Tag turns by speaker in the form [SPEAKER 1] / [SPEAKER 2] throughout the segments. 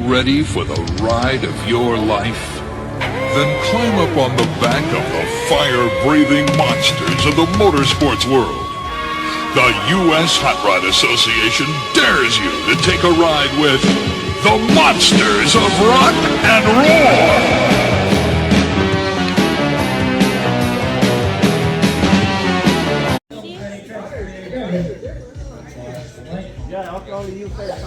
[SPEAKER 1] ready for the ride of your life? Then climb up on the back of the fire-breathing monsters of the motorsports world. The U.S. Hot Rod Association dares you to take a ride with the Monsters of Rock and Roar!
[SPEAKER 2] Yeah, I'll call you first.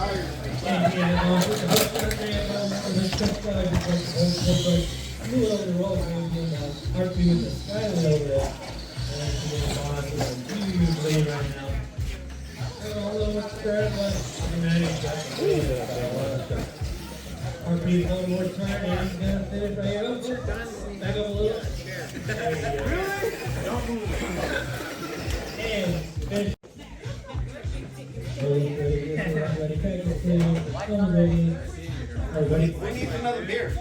[SPEAKER 3] We need another beer.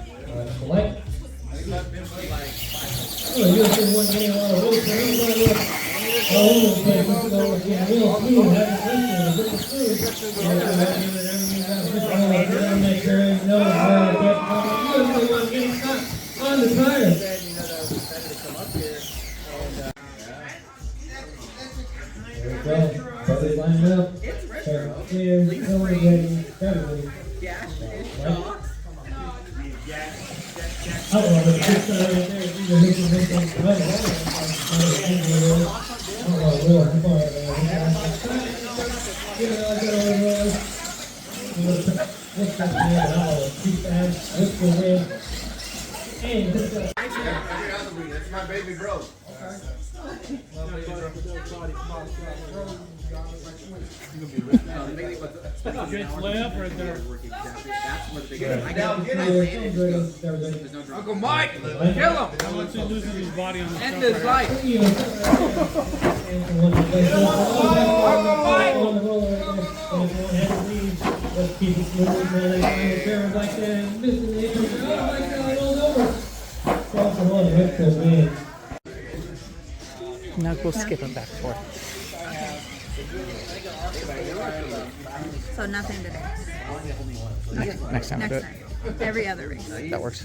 [SPEAKER 3] That's my baby bro. Uncle Mike, kill him. End his life.
[SPEAKER 4] Now go skip it back and forth.
[SPEAKER 5] So nothing today.
[SPEAKER 4] Next time we'll do
[SPEAKER 5] Next
[SPEAKER 4] it.
[SPEAKER 5] time. Every other race.
[SPEAKER 4] That works.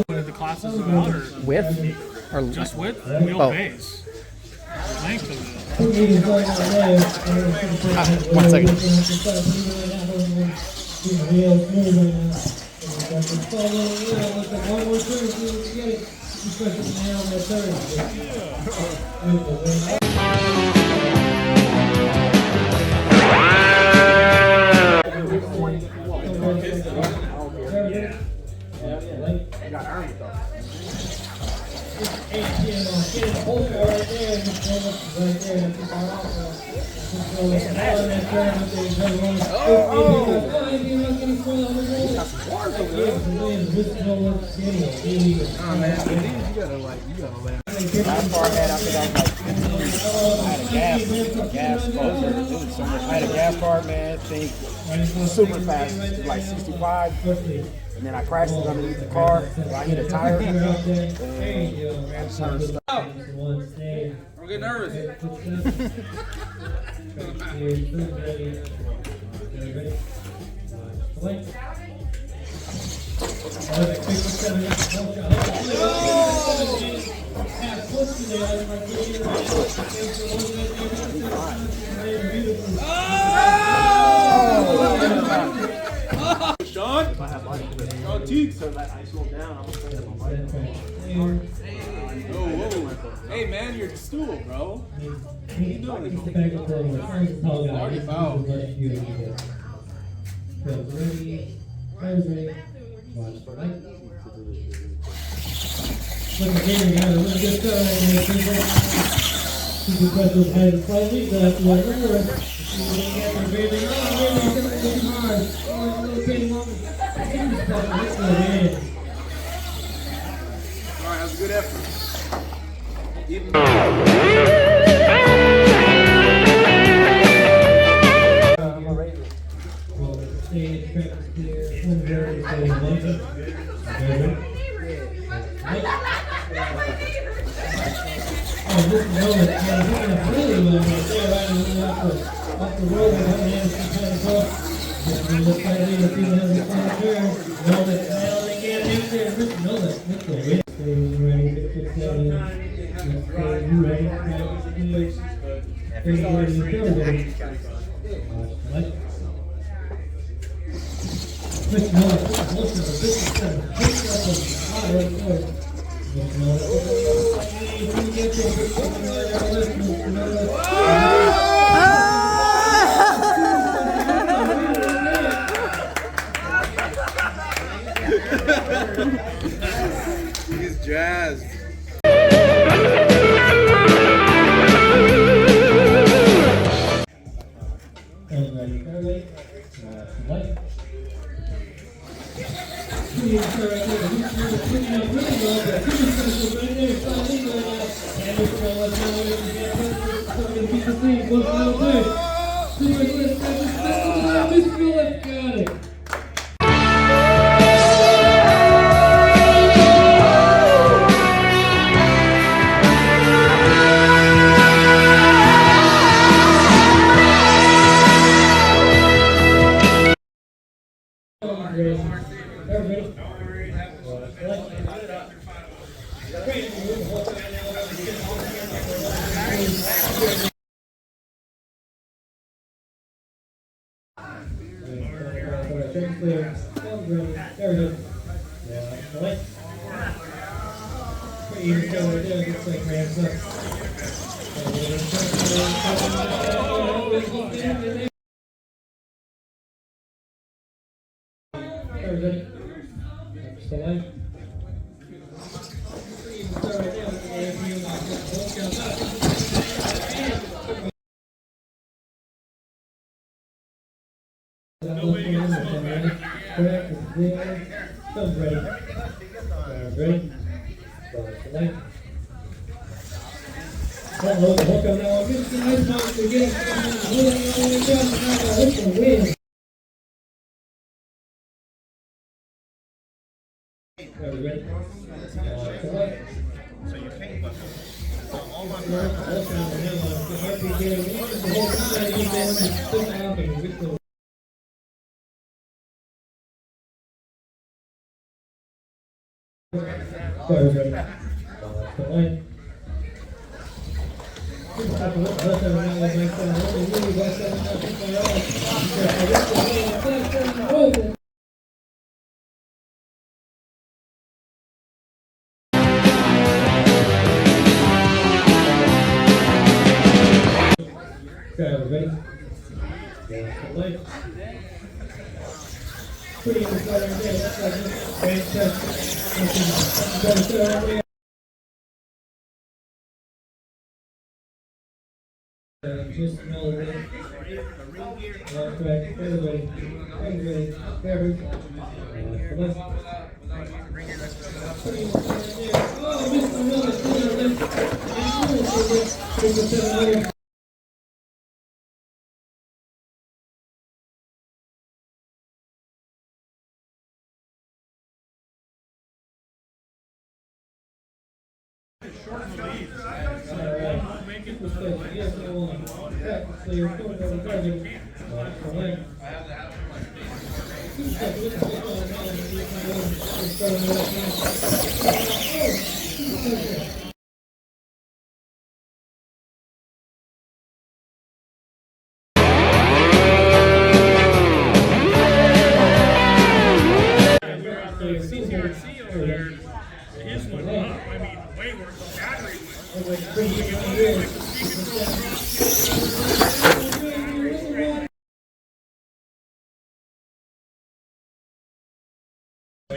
[SPEAKER 2] The classes about or
[SPEAKER 4] Width? Or
[SPEAKER 2] just width? Wheelbase. Length of it.
[SPEAKER 4] 1 second.
[SPEAKER 3] I had a gas car, man. Thing super fast, like 65. And then I crashed it underneath the car. I hit a tire. And I turned stuff.
[SPEAKER 2] I'm getting nervous. Sean? Sean Teague said that I slowed down. Hey man, you're stool, bro. What are you doing? Already fouled.
[SPEAKER 3] that was a good effort.
[SPEAKER 2] He's jazzed.
[SPEAKER 6] Just know that. Everybody, everybody. Oh, Mr. Miller,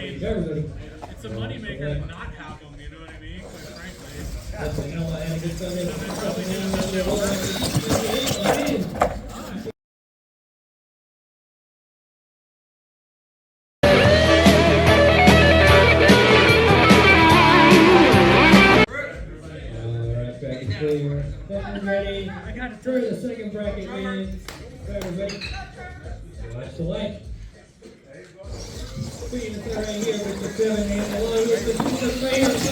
[SPEAKER 7] It's a moneymaker to not have them, you know what I mean? Quite frankly.
[SPEAKER 6] here. Getting ready for the second bracket, man. Everybody. Watch the light. Being the third right here with the 7 and along with the super players.